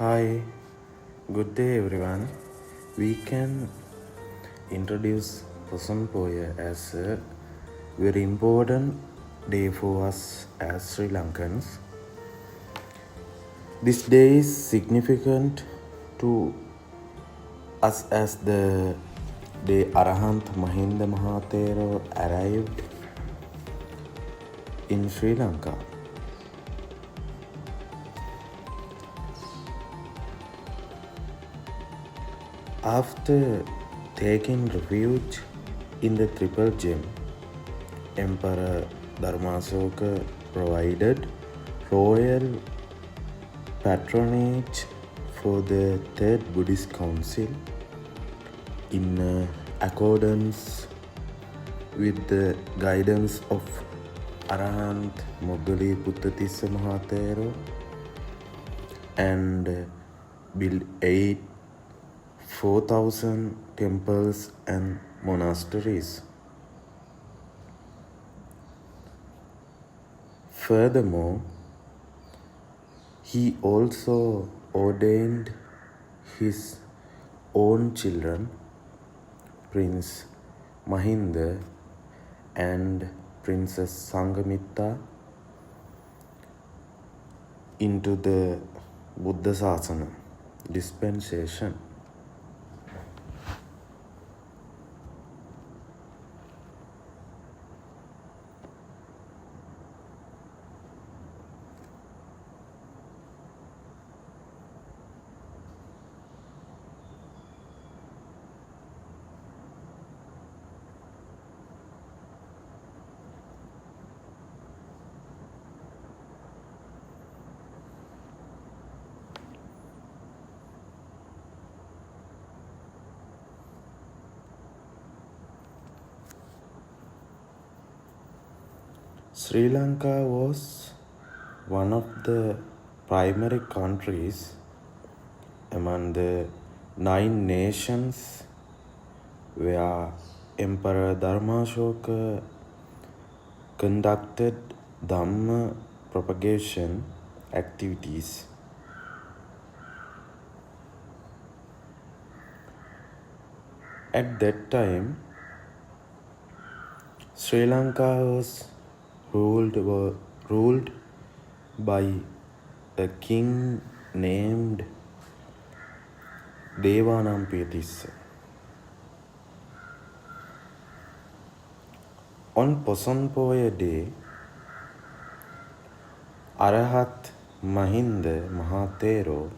Hi, good day everyone. We can introduce Poson as a very important day for us as Sri Lankans. This day is significant to us as the day Arahant Mahinda Mahathero arrived in Sri Lanka. After taking refuge in the Triple Gem, Emperor Dharmasoka provided royal patronage for the Third Buddhist Council in accordance with the guidance of Arahant Moggali Puttathissa Mahathero and built 4,000 temples and monasteries. Furthermore, he also ordained his own children, Prince Mahinda and Princess Sanghamitta, into the Buddha Sasana dispensation. Sri Lanka was one of the primary countries among the 9 nations where Emperor Dharmashoka conducted Dhamma propagation activities. At that time, Sri Lanka was ruled by a king named Devanampiyatissa. On Poson Day, Arahat Mahinda Mahathero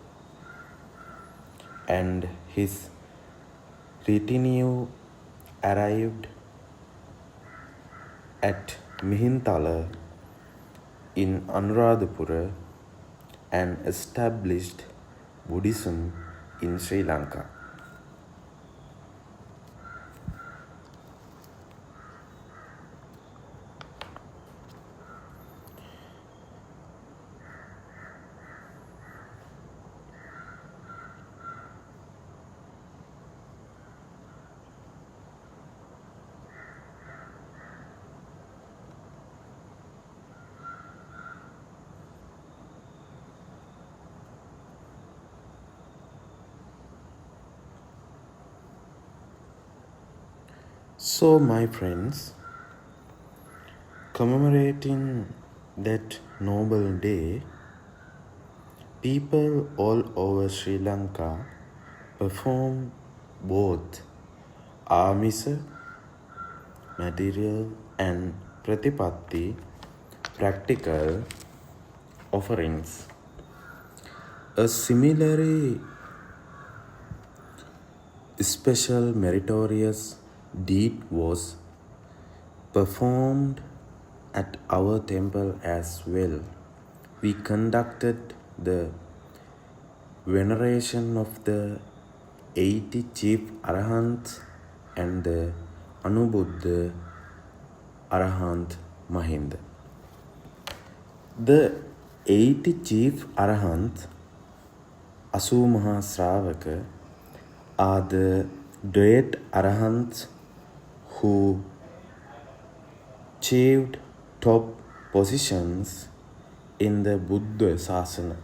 and his retinue arrived at Mihintala in Anuradhapura and established Buddhism in Sri Lanka. So, my friends, commemorating that noble day, people all over Sri Lanka perform both Amisa, material, and Pratipatti, practical offerings. A similarly special meritorious deed was performed at our temple as well. We conducted the veneration of the 80 chief arahants and the Anubuddha Arahant Mahinda. The 80 chief arahants, Asu Maha Sravaka, are the great arahants who achieved top positions in the Buddha Sasana.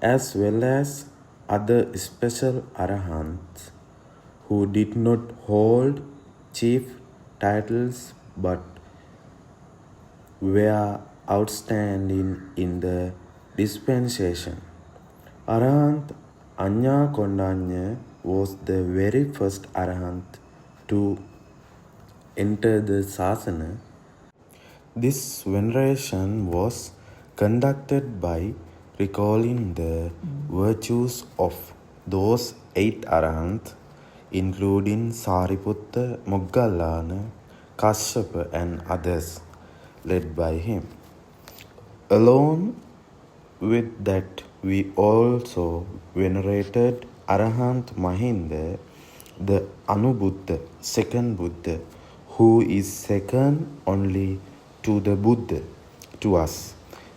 as well as other special arahants who did not hold chief titles but were outstanding in the dispensation. Arahant Anya Kondanya was the very first Arahant to enter the Sasana. This veneration was conducted by recalling the virtues of those 8 Arahants, including Sariputta, Moggallana, Kashyapa, and others, led by him. Along with that, we also venerated Arahant Mahinda, the Anubuddha, second Buddha, who is second only to the Buddha to us.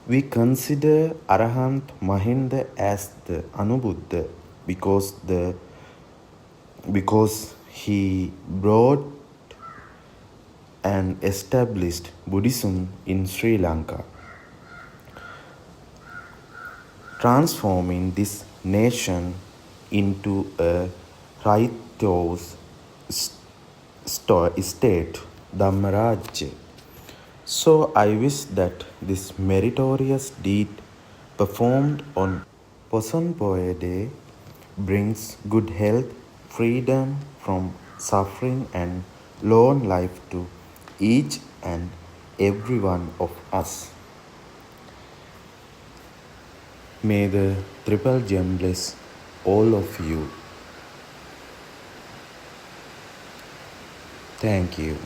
We consider Arahant Mahinda as the Anubuddha because he brought and established Buddhism in Sri Lanka, transforming this nation into a righteous state, Dhammarajya. So I wish that this meritorious deed performed on Poson Day brings good health, freedom from suffering, and long life to each and every one of us. May the Triple Gem bless all of you. Thank you.